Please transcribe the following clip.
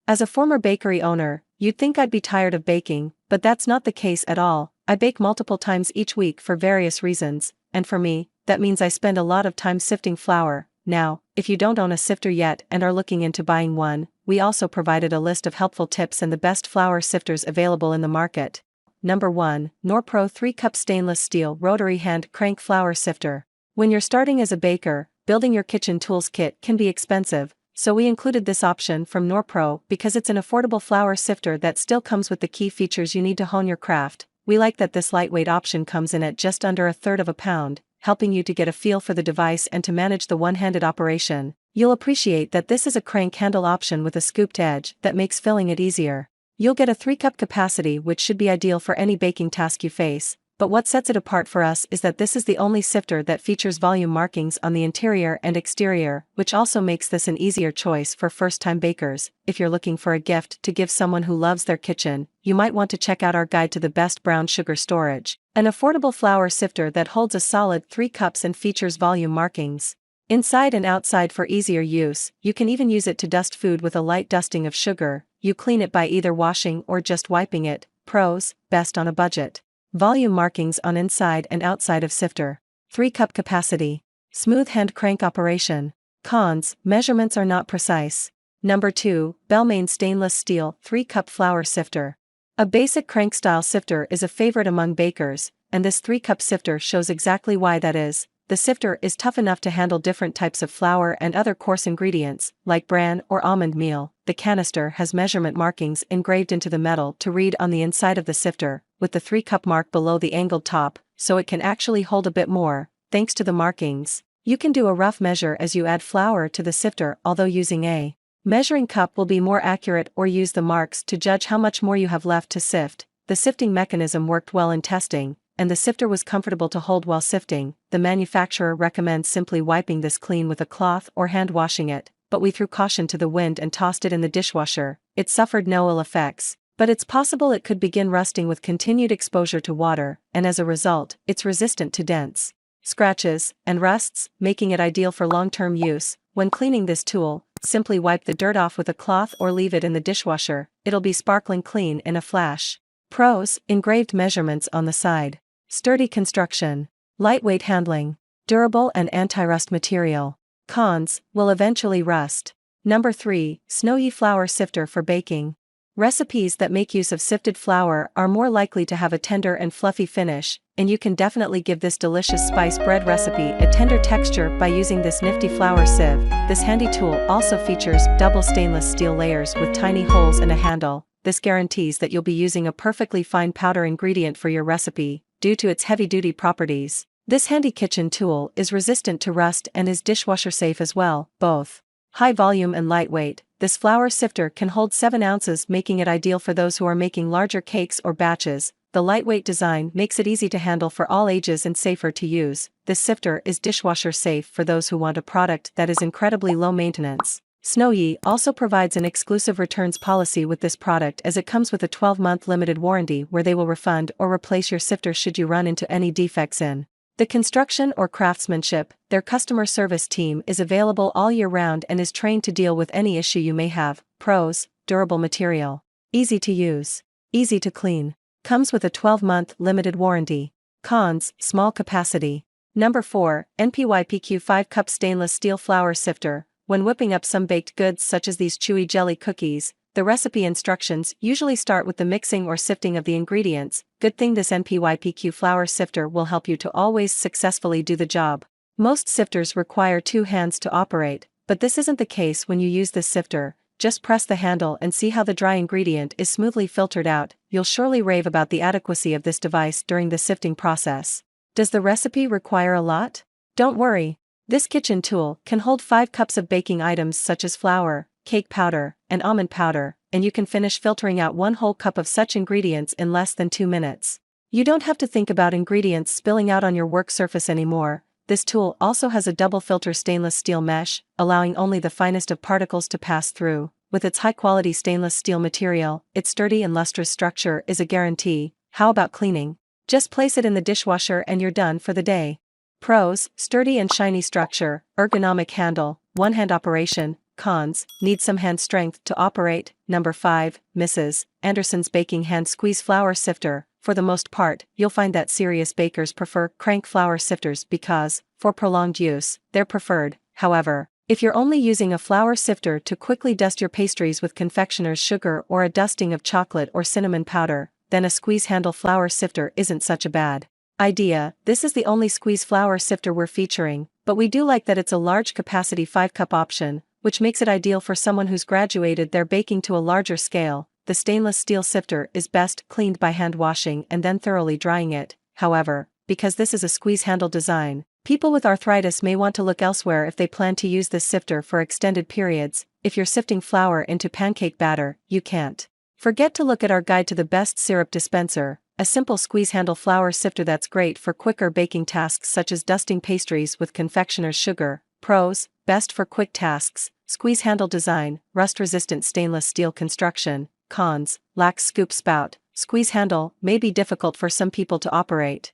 As a former bakery owner, you'd think I'd be tired of baking, but that's not the case at all. I bake multiple times each week for various reasons, and for me, that means I spend a lot of time sifting flour. Now, if you don't own a sifter yet and are looking into buying one, we also provided a list of helpful tips and the best flour sifters available in the market. Number 1, Norpro 3-cup stainless steel rotary hand crank flour sifter. When you're starting as a baker, building your kitchen tools kit can be expensive, so we included this option from Norpro because it's an affordable flour sifter that still comes with the key features you need to hone your craft. We like that this lightweight option comes in at just under a third of a pound, helping you to get a feel for the device and to manage the one-handed operation. You'll appreciate that this is a crank handle option with a scooped edge that makes filling it easier. You'll get a 3-cup capacity, which should be ideal for any baking task you face. But what sets it apart for us is that this is the only sifter that features volume markings on the interior and exterior, which also makes this an easier choice for first-time bakers. If you're looking for a gift to give someone who loves their kitchen, you might want to check out our guide to the best brown sugar storage, an affordable flour sifter that holds a solid 3 cups and features volume markings inside and outside for easier use. You can even use it to dust food with a light dusting of sugar. You clean it by either washing or just wiping it. Pros: best on a budget. Volume markings on inside and outside of sifter. 3-cup capacity. Smooth hand crank operation. Cons: measurements are not precise. Number 2, Bellemain stainless steel 3-cup flour sifter. A basic crank-style sifter is a favorite among bakers, and this 3-cup sifter shows exactly why that is. The sifter is tough enough to handle different types of flour and other coarse ingredients, like bran or almond meal. The canister has measurement markings engraved into the metal to read on the inside of the sifter, with the 3-cup mark below the angled top, so it can actually hold a bit more. Thanks to the markings, you can do a rough measure as you add flour to the sifter, although using a measuring cup will be more accurate, or use the marks to judge how much more you have left to sift. The sifting mechanism worked well in testing, and the sifter was comfortable to hold while sifting. The manufacturer recommends simply wiping this clean with a cloth or hand washing it, but we threw caution to the wind and tossed it in the dishwasher. It suffered no ill effects, but it's possible it could begin rusting with continued exposure to water, and as a result, it's resistant to dents, scratches, and rusts, making it ideal for long-term use. When cleaning this tool, simply wipe the dirt off with a cloth or leave it in the dishwasher. It'll be sparkling clean in a flash. Pros: engraved measurements on the side. Sturdy construction. Lightweight handling. Durable and anti-rust material. Cons: will eventually rust. Number 3, Snowyee flour sifter for baking. Recipes that make use of sifted flour are more likely to have a tender and fluffy finish, and you can definitely give this delicious spice bread recipe a tender texture by using this nifty flour sieve. This handy tool also features double stainless steel layers with tiny holes and a handle. This guarantees that you'll be using a perfectly fine powder ingredient for your recipe, due to its heavy-duty properties. This handy kitchen tool is resistant to rust and is dishwasher safe as well. Both high volume and lightweight, this flour sifter can hold 7 ounces, making it ideal for those who are making larger cakes or batches. The lightweight design makes it easy to handle for all ages and safer to use. This sifter is dishwasher safe for those who want a product that is incredibly low maintenance. Snowyee also provides an exclusive returns policy with this product, as it comes with a 12-month limited warranty where they will refund or replace your sifter should you run into any defects in the construction or craftsmanship. Their customer service team is available all year round and is trained to deal with any issue you may have. Pros: durable material. Easy to use. Easy to clean. Comes with a 12-month limited warranty. Cons: small capacity. Number 4, NPYPQ 5-cup stainless steel flour sifter. When whipping up some baked goods such as these chewy jelly cookies, the recipe instructions usually start with the mixing or sifting of the ingredients. Good thing this NPYPQ flour sifter will help you to always successfully do the job. Most sifters require 2 hands to operate, but this isn't the case when you use this sifter. Just press the handle and see how the dry ingredient is smoothly filtered out. You'll surely rave about the adequacy of this device during the sifting process. Does the recipe require a lot? Don't worry. This kitchen tool can hold 5 cups of baking items such as flour, cake powder, and almond powder, and you can finish filtering out 1 whole cup of such ingredients in less than 2 minutes. You don't have to think about ingredients spilling out on your work surface anymore. This tool also has a double filter stainless steel mesh, allowing only the finest of particles to pass through. With its high-quality stainless steel material, its sturdy and lustrous structure is a guarantee. How about cleaning? Just place it in the dishwasher and you're done for the day. Pros: sturdy and shiny structure, ergonomic handle, one-hand operation, Cons: need some hand strength to operate. Number 5, Mrs. Anderson's Baking Hand Squeeze Flour Sifter. For the most part, you'll find that serious bakers prefer crank flour sifters because, for prolonged use, they're preferred. However, if you're only using a flour sifter to quickly dust your pastries with confectioner's sugar or a dusting of chocolate or cinnamon powder, then a squeeze handle flour sifter isn't such a bad idea. This is the only squeeze flour sifter we're featuring, but we do like that it's a large capacity 5-cup option, which makes it ideal for someone who's graduated their baking to a larger scale. The stainless steel sifter is best cleaned by hand washing and then thoroughly drying it. However, because this is a squeeze handle design, people with arthritis may want to look elsewhere if they plan to use this sifter for extended periods. If you're sifting flour into pancake batter, you can't forget to look at our guide to the best syrup dispenser, a simple squeeze handle flour sifter that's great for quicker baking tasks such as dusting pastries with confectioner's sugar. Pros: best for quick tasks, squeeze handle design, rust-resistant stainless steel construction. Cons: lacks scoop spout, squeeze handle may be difficult for some people to operate.